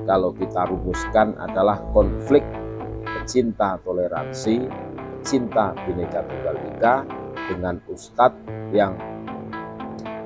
kalau kita rumuskan adalah konflik pecinta toleransi, pecinta Bhinneka Tunggal Ika dengan ustadz yang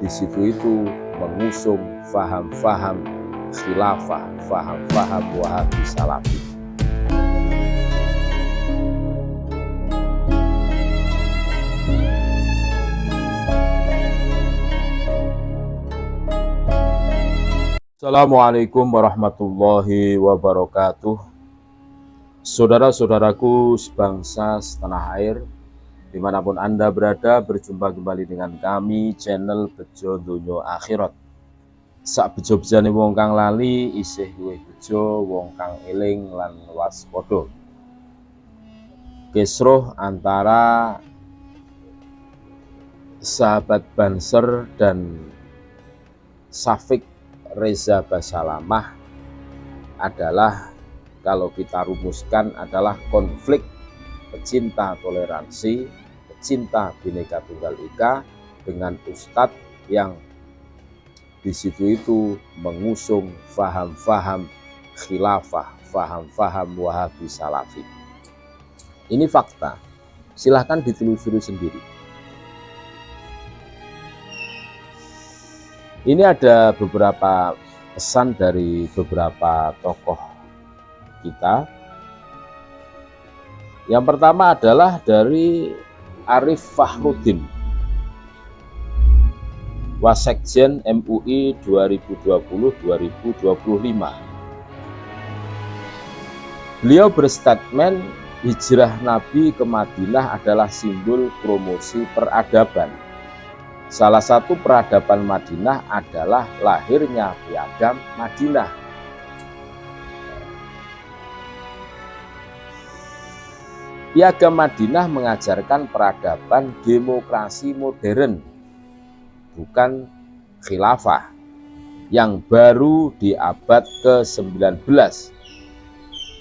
di situ itu mengusung faham-faham khilafah, faham-faham Wahabi Salafi. Assalamualaikum warahmatullahi wabarakatuh. Saudara-saudaraku sebangsa setanah air, dimanapun Anda berada, berjumpa kembali dengan kami channel Bejo Donya Akhirat. Sak bejo-bejane wong kang lali isih luwih bejo wong kang eling lan waspada. Kisruh antara sahabat Banser dan Syafiq Reza Basalamah adalah, kalau kita rumuskan, adalah konflik pecinta toleransi, pecinta Bhinneka Tunggal Ika dengan ustadz yang di situ itu mengusung faham-faham khilafah, faham-faham Wahabi Salafi. Ini fakta, silahkan ditelusuri sendiri. Ini ada beberapa pesan dari beberapa tokoh kita. Yang pertama adalah dari Arif Fakhruddin, Wasekjen MUI 2020-2025. Beliau berstatement, hijrah Nabi ke Madinah adalah simbol promosi peradaban. Salah satu peradaban Madinah adalah lahirnya Piagam Madinah. Piagam Madinah mengajarkan peradaban demokrasi modern, bukan khilafah, yang baru di abad ke-19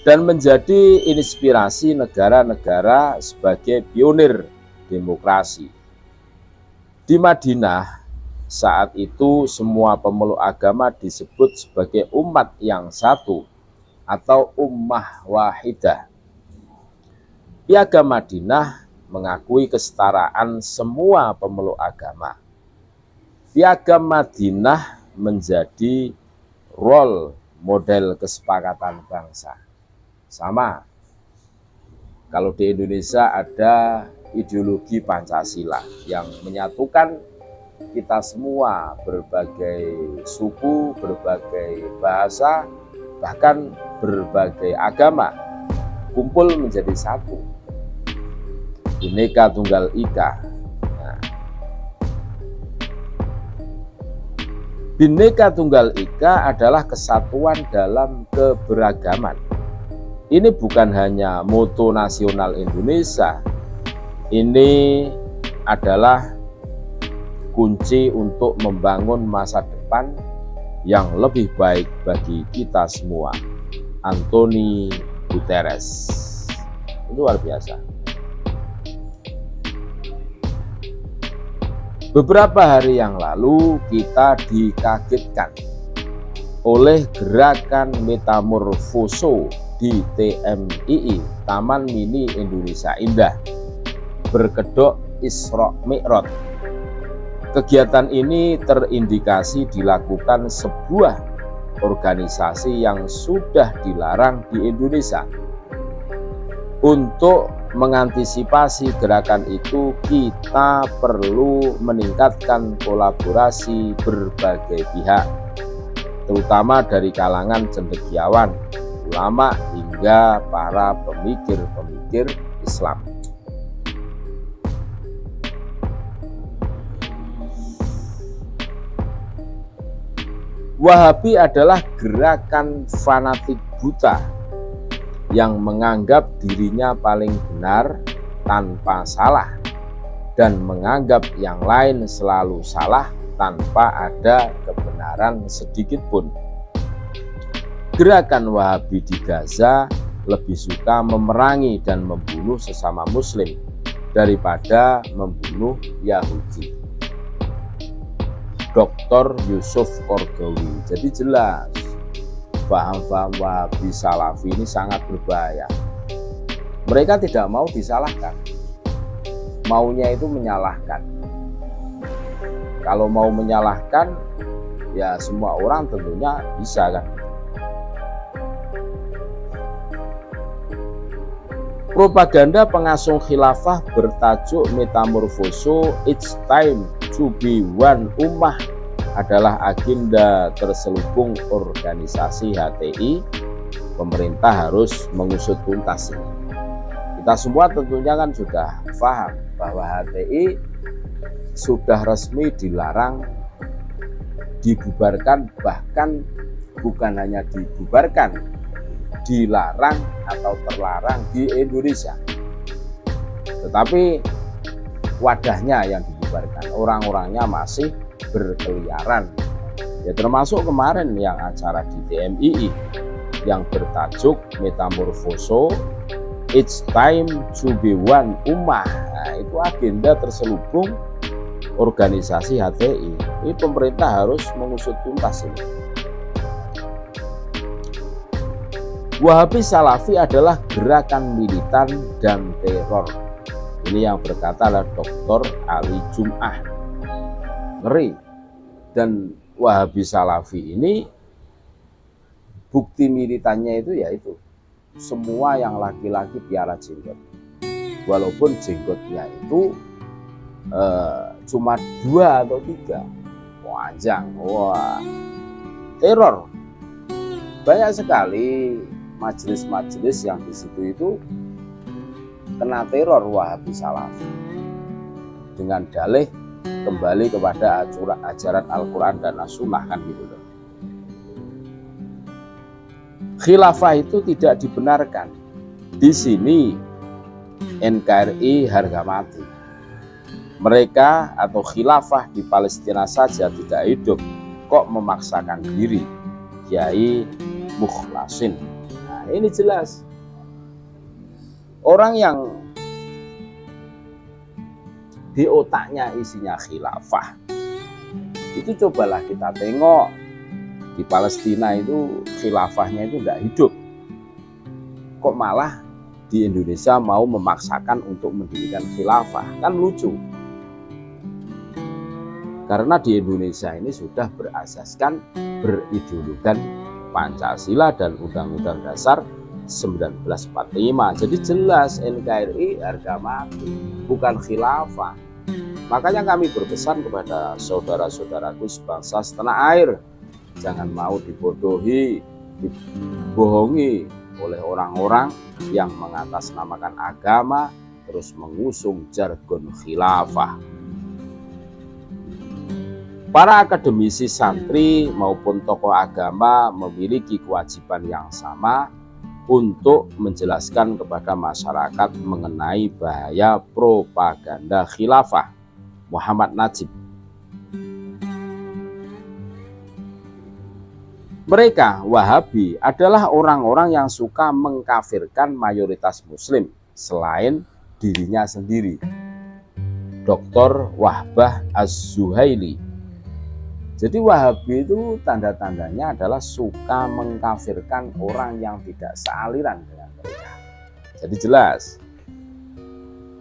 dan menjadi inspirasi negara-negara sebagai pionir demokrasi. Di Madinah saat itu semua pemeluk agama disebut sebagai umat yang satu atau ummah wahidah. Piagam Madinah mengakui kesetaraan semua pemeluk agama. Piagam Madinah menjadi role model kesepakatan bangsa. Sama, kalau di Indonesia ada ideologi Pancasila yang menyatukan kita semua, berbagai suku, berbagai bahasa, bahkan berbagai agama kumpul menjadi satu. Bhinneka Tunggal Ika. Nah, Bhinneka Tunggal Ika adalah kesatuan dalam keberagaman. Ini bukan hanya moto nasional Indonesia. Ini adalah kunci untuk membangun masa depan yang lebih baik bagi kita semua. Anthony Guterres. Itu luar biasa. Beberapa hari yang lalu kita dikagetkan oleh gerakan metamorfoso di TMII, Taman Mini Indonesia Indah, berkedok Isra Mi'raj. Kegiatan ini terindikasi dilakukan sebuah organisasi yang sudah dilarang di Indonesia. Untuk mengantisipasi gerakan itu, kita perlu meningkatkan kolaborasi berbagai pihak, terutama dari kalangan cendekiawan, ulama, hingga para pemikir-pemikir Islam. Wahabi adalah gerakan fanatik buta yang menganggap dirinya paling benar tanpa salah dan menganggap yang lain selalu salah tanpa ada kebenaran sedikit pun. Gerakan Wahabi di Gaza lebih suka memerangi dan membunuh sesama Muslim daripada membunuh Yahudi. Dr. Yusuf Qaradawi. Jadi jelas paham-paham Wahabi Salafi ini sangat berbahaya. Mereka tidak mau disalahkan, maunya itu menyalahkan. Kalau mau menyalahkan, ya semua orang tentunya bisa kan. Propaganda pengusung khilafah bertajuk Metamorfoso It's Time to be One Ummah adalah agenda terselubung organisasi HTI. Pemerintah harus mengusut tuntas ini. Kita semua tentunya kan sudah paham bahwa HTI sudah resmi dilarang, dibubarkan, bahkan bukan hanya dibubarkan, dilarang atau terlarang di Indonesia. Tetapi wadahnya yang dibubarkan, orang-orangnya masih berkeliaran. Ya termasuk kemarin yang acara di TMII yang bertajuk Metamorfoso It's Time to be One Ummah. Nah, itu agenda terselubung organisasi HTI. Ini pemerintah harus mengusut tuntas ini. Wahabi Salafi adalah gerakan militan dan teror. Ini yang berkata adalah Dr. Ali Jum'ah. Ngeri. Dan Wahabi Salafi ini bukti militannya itu yaitu semua yang laki-laki piara jenggot. Walaupun jenggotnya itu cuma 2 atau 3 panjang. Wah, teror. Banyak sekali majelis-majelis yang di situ itu kena teror Wahabi Salafi dengan dalih kembali kepada ajaran Al-Quran dan As-Sunnah kan gitu loh. Khilafah itu tidak dibenarkan. Di sini NKRI harga mati. Mereka atau khilafah di Palestina saja tidak hidup, kok memaksakan diri. Kiai Mukhlasin. Nah, ini jelas. Orang yang di otaknya isinya khilafah, itu cobalah kita tengok di Palestina itu khilafahnya itu tidak hidup. Kok malah di Indonesia mau memaksakan untuk mendirikan khilafah? Kan lucu. Karena di Indonesia ini sudah berasaskan, berideologikan Pancasila dan Undang-Undang Dasar 1945. Jadi jelas NKRI harga mati, bukan khilafah. Makanya kami berpesan kepada saudara-saudaraku sebangsa setanah air, jangan mau dibodohi, dibohongi oleh orang-orang yang mengatasnamakan agama terus mengusung jargon khilafah. Para akademisi santri maupun tokoh agama memiliki kewajiban yang sama untuk menjelaskan kepada masyarakat mengenai bahaya propaganda khilafah. Muhammad Najib. Mereka, Wahabi, adalah orang-orang yang suka mengkafirkan mayoritas Muslim selain dirinya sendiri. Dr. Wahbah Az-Zuhaili. Jadi Wahabi itu tanda-tandanya adalah suka mengkafirkan orang yang tidak sealiran dengan mereka. Jadi jelas.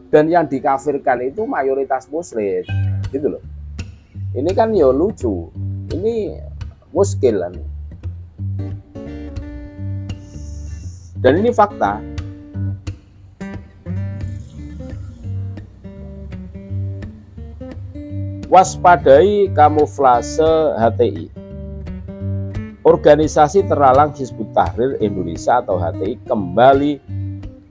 Dan yang dikafirkan itu mayoritas Muslim, gitu loh. Ini kan ya lucu. Ini muskil kan. Dan ini fakta. Waspadai kamuflase HTI. Organisasi terlarang Hizbut Tahrir Indonesia atau HTI kembali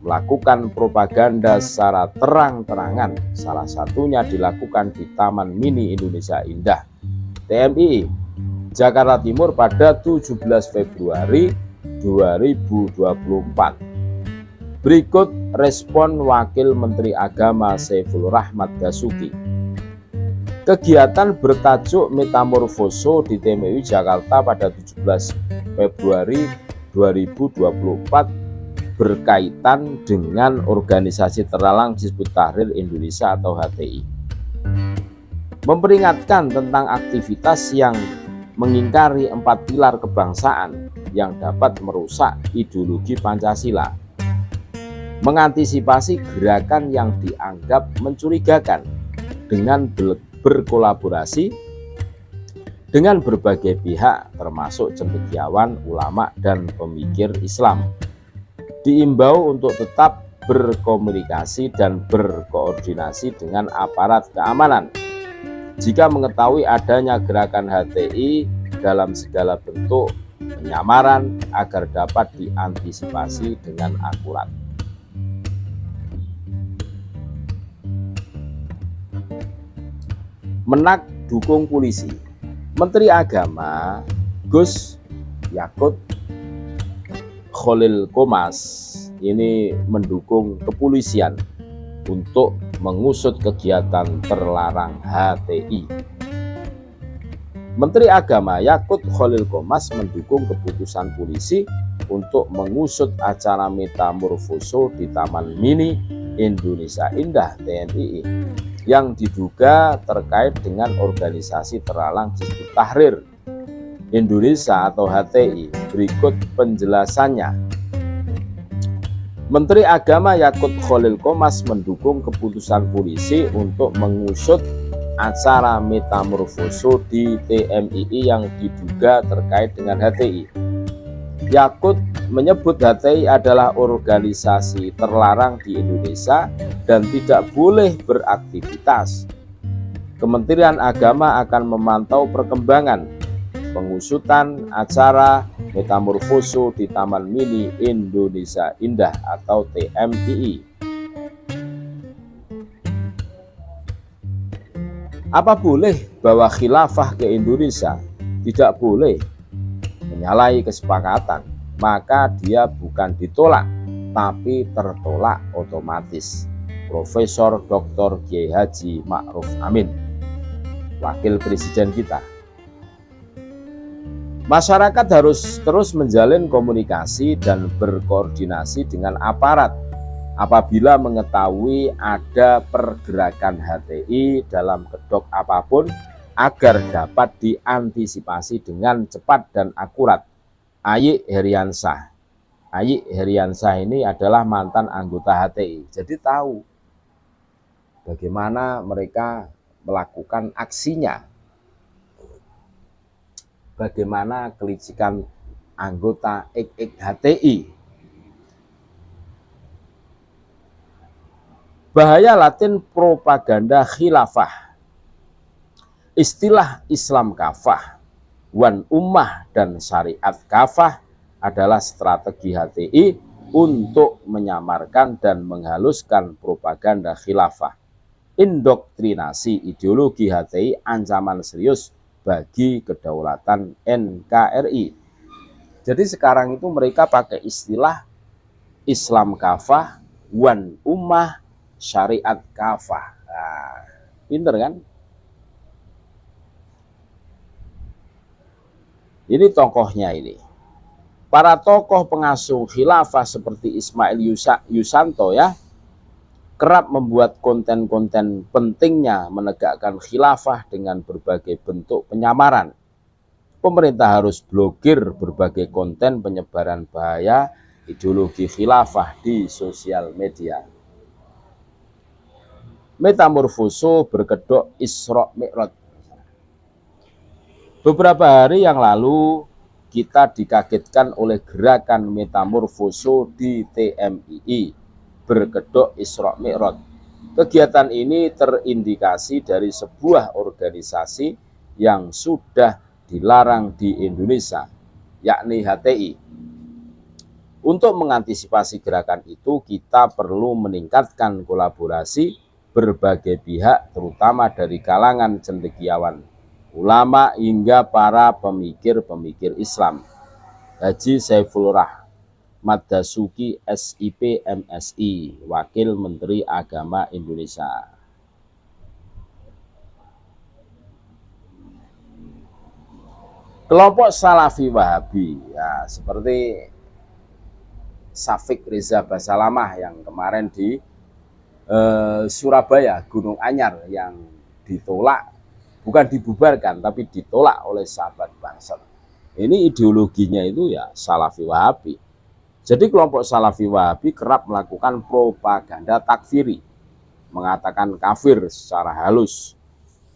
melakukan propaganda secara terang-terangan. Salah satunya dilakukan di Taman Mini Indonesia Indah, TMII, Jakarta Timur pada 17 Februari 2024. Berikut respon Wakil Menteri Agama Saiful Rahmat Dasuki. Kegiatan bertajuk Metamorfoso di TMII Jakarta pada 17 Februari 2024 berkaitan dengan organisasi terlarang Hizbut Tahrir Indonesia atau HTI. Memperingatkan tentang aktivitas yang mengingkari 4 pilar kebangsaan yang dapat merusak ideologi Pancasila, mengantisipasi gerakan yang dianggap mencurigakan dengan berkolaborasi dengan berbagai pihak termasuk cendekiawan, ulama, dan pemikir Islam. Diimbau untuk tetap berkomunikasi dan berkoordinasi dengan aparat keamanan jika mengetahui adanya gerakan HTI dalam segala bentuk penyamaran agar dapat diantisipasi dengan akurat. Menak dukung polisi. Menteri Agama Gus Yakut Khalil Qomas ini mendukung kepolisian untuk mengusut kegiatan terlarang HTI. Menteri Agama Yakut Khalil Qomas mendukung keputusan polisi untuk mengusut acara metamorfoso di Taman Mini Indonesia Indah TMII yang diduga terkait dengan organisasi terlarang Hizbut Tahrir Indonesia atau HTI. Berikut penjelasannya. Menteri Agama Yakut Khalil Qomas mendukung keputusan polisi untuk mengusut acara metamorfoso di TMII yang diduga terkait dengan HTI. Yakut menyebut HTI adalah organisasi terlarang di Indonesia dan tidak boleh beraktivitas. Kementerian Agama akan memantau perkembangan pengusutan acara metamorfoso di Taman Mini Indonesia Indah atau TMII. Apa boleh bawa khilafah ke Indonesia? Tidak boleh. Menyalahi kesepakatan, maka dia bukan ditolak tapi tertolak otomatis. Profesor Dr. Kiai Haji Ma'ruf Amin, Wakil Presiden kita. Masyarakat harus terus menjalin komunikasi dan berkoordinasi dengan aparat apabila mengetahui ada pergerakan HTI dalam kedok apapun agar dapat diantisipasi dengan cepat dan akurat. Ayik Heriansah. Ayik Heriansah ini adalah mantan anggota HTI. Jadi tahu bagaimana mereka melakukan aksinya. Bagaimana kelicikan anggota HTI. Bahaya Latin propaganda khilafah. Istilah Islam kafah, wan ummah dan syariat kafah adalah strategi HTI untuk menyamarkan dan menghaluskan propaganda khilafah. Indoktrinasi ideologi HTI ancaman serius bagi kedaulatan NKRI. Jadi sekarang itu mereka pakai istilah Islam kafah, wan ummah, syariat kafah. Nah, pinter kan? Ini tokohnya ini. Para tokoh pengasuh khilafah seperti Ismail Yusanto ya, kerap membuat konten-konten pentingnya menegakkan khilafah dengan berbagai bentuk penyamaran. Pemerintah harus blokir berbagai konten penyebaran bahaya ideologi khilafah di sosial media. Metamorfoso berkedok Isra Mi'raj. Beberapa hari yang lalu kita dikagetkan oleh gerakan metamorfoso di TMII berkedok Isra Mi'raj. Kegiatan ini terindikasi dari sebuah organisasi yang sudah dilarang di Indonesia, yakni HTI. Untuk mengantisipasi gerakan itu, kita perlu meningkatkan kolaborasi berbagai pihak, terutama dari kalangan cendekiawan, ulama hingga para pemikir-pemikir Islam. Haji Saiful Rahmat Dasuki SIP MSI, Wakil Menteri Agama Indonesia. Kelompok Salafi Wahabi ya, seperti Syafiq Reza Basalamah yang kemarin di Surabaya, Gunung Anyar, yang ditolak bukan dibubarkan tapi ditolak oleh sahabat Bangsat. Ini ideologinya itu ya Salafi Wahabi. Jadi kelompok Salafi Wahabi kerap melakukan propaganda takfiri, mengatakan kafir secara halus.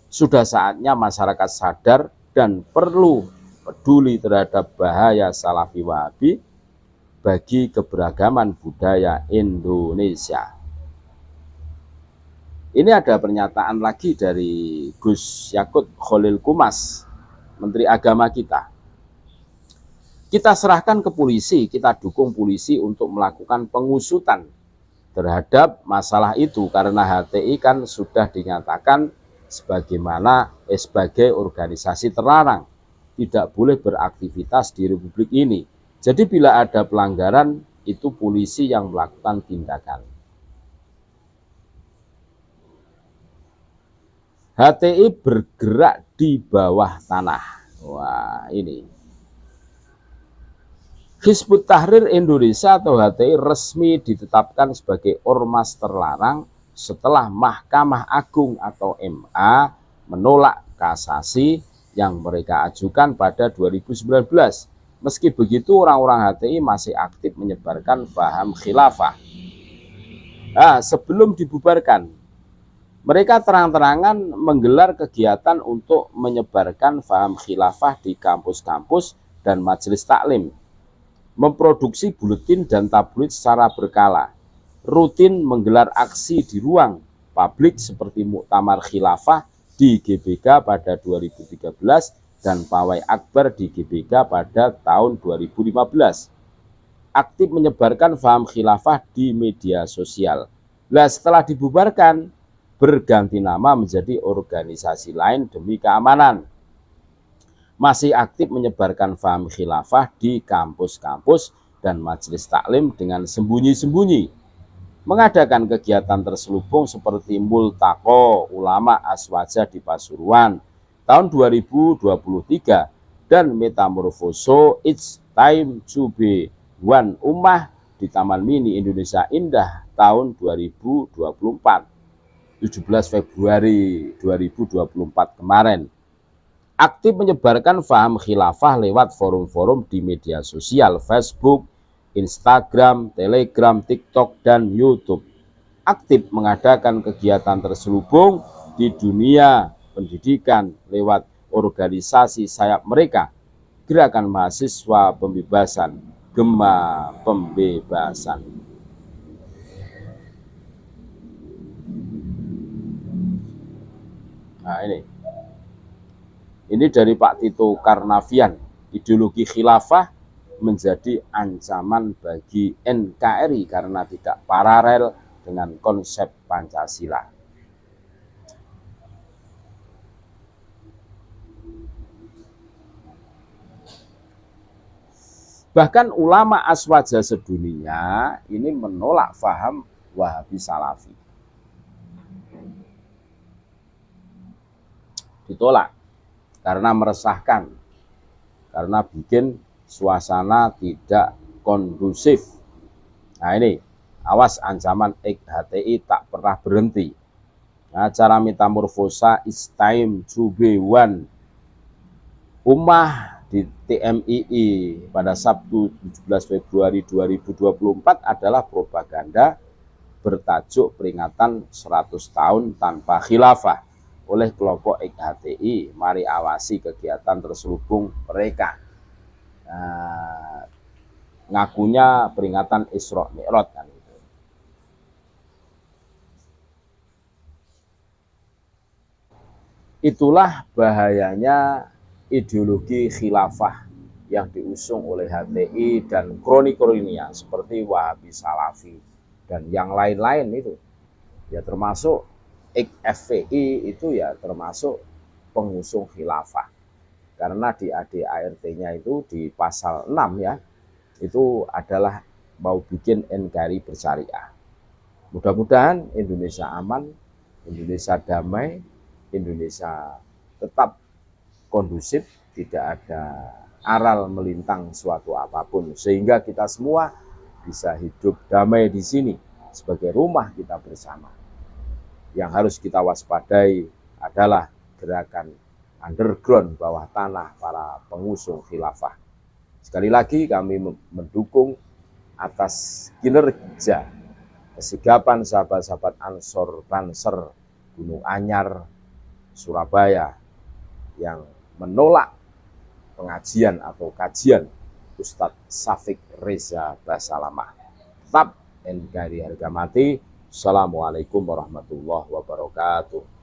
Sudah saatnya masyarakat sadar dan perlu peduli terhadap bahaya Salafi Wahabi bagi keberagaman budaya Indonesia. Ini ada pernyataan lagi dari Gus Yakut Khalil Kumas, Menteri Agama kita. Kita serahkan ke polisi, kita dukung polisi untuk melakukan pengusutan terhadap masalah itu, karena HTI kan sudah dinyatakan sebagai organisasi terlarang, tidak boleh beraktivitas di Republik ini. Jadi bila ada pelanggaran, itu polisi yang melakukan tindakan. HTI bergerak di bawah tanah. Wah, ini Hizbut Tahrir Indonesia atau HTI resmi ditetapkan sebagai ormas terlarang setelah Mahkamah Agung atau MA menolak kasasi yang mereka ajukan pada 2019. Meski begitu, orang-orang HTI masih aktif menyebarkan paham khilafah. Nah, sebelum dibubarkan, mereka terang-terangan menggelar kegiatan untuk menyebarkan paham khilafah di kampus-kampus dan majelis taklim, memproduksi buletin dan tabloid secara berkala, rutin menggelar aksi di ruang publik seperti Muktamar Khilafah di GBK pada 2013 dan Pawai Akbar di GBK pada tahun 2015. Aktif menyebarkan paham khilafah di media sosial. Nah, setelah dibubarkan, berganti nama menjadi organisasi lain demi keamanan. Masih aktif menyebarkan paham khilafah di kampus-kampus dan majelis taklim dengan sembunyi-sembunyi. Mengadakan kegiatan terselubung seperti Multaqo Ulama Aswaja di Pasuruan tahun 2023 dan Metamorfoso It's Time to Be One Ummah di Taman Mini Indonesia Indah tahun 2024. 17 Februari 2024 kemarin. Aktif menyebarkan paham khilafah lewat forum-forum di media sosial Facebook, Instagram, Telegram, TikTok, dan YouTube. Aktif mengadakan kegiatan terselubung di dunia pendidikan lewat organisasi sayap mereka, Gerakan Mahasiswa Pembebasan, Gema Pembebasan. Nah, ini dari Pak Tito Karnavian, ideologi khilafah menjadi ancaman bagi NKRI karena tidak paralel dengan konsep Pancasila. Bahkan ulama aswaja sedunia ini menolak paham Wahabi Salafi. Ditolak karena meresahkan, karena bikin suasana tidak kondusif. Nah, ini awas ancaman HTI tak pernah berhenti. Acara Metamorfosa It's Time to Be One Ummah di TMII pada Sabtu 17 Februari 2024 adalah propaganda bertajuk peringatan 100 tahun tanpa khilafah oleh kelompok HTI. Mari awasi kegiatan terselubung mereka. Ngakunya peringatan Isra Mi'raj kan gitu. Itulah bahayanya ideologi khilafah yang diusung oleh HTI dan kroni-kroninya seperti Wahabi Salafi dan yang lain-lain itu. Ya termasuk FPI itu ya termasuk pengusung khilafah. Karena di ADART-nya itu di pasal 6 ya, itu adalah mau bikin NKRI bersyariah. Mudah-mudahan Indonesia aman, Indonesia damai, Indonesia tetap kondusif, tidak ada aral melintang suatu apapun, sehingga kita semua bisa hidup damai di sini sebagai rumah kita bersama. Yang harus kita waspadai adalah gerakan underground bawah tanah para pengusung khilafah. Sekali lagi kami mendukung atas kinerja kesigapan sahabat-sahabat Ansor Banser Gunung Anyar, Surabaya yang menolak pengajian atau kajian Ustadz Syafiq Reza Basalamah. Tetap NKRI harga mati. Assalamualaikum warahmatullahi wabarakatuh.